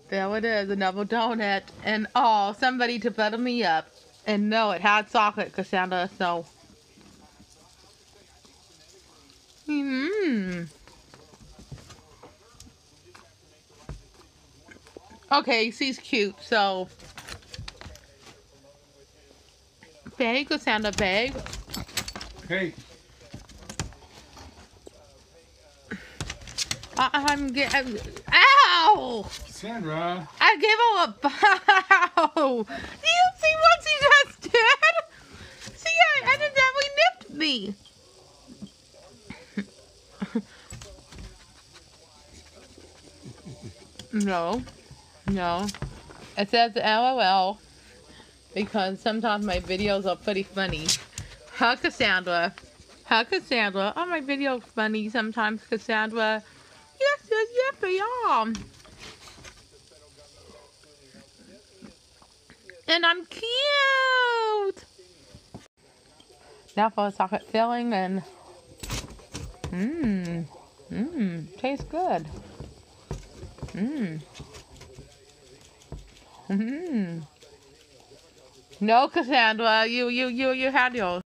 There it is, another donut. And oh, somebody to butter me up. And no, it had chocolate, Cassandra, so. Mmm. Okay, she's cute, so. Bag, Cassandra, bag. Hey. I'm getting. Ow! Sandra. I gave her a bow. Do you see what she just did? See, I accidentally nipped me. No, no. It says LOL because sometimes my videos are pretty funny. Huh, Cassandra? Huh, Cassandra? Are my videos funny sometimes, Cassandra? Yes, yes, yes, they are. And I'm cute. Now for a chocolate filling and tastes good. No, Cassandra, you had yours.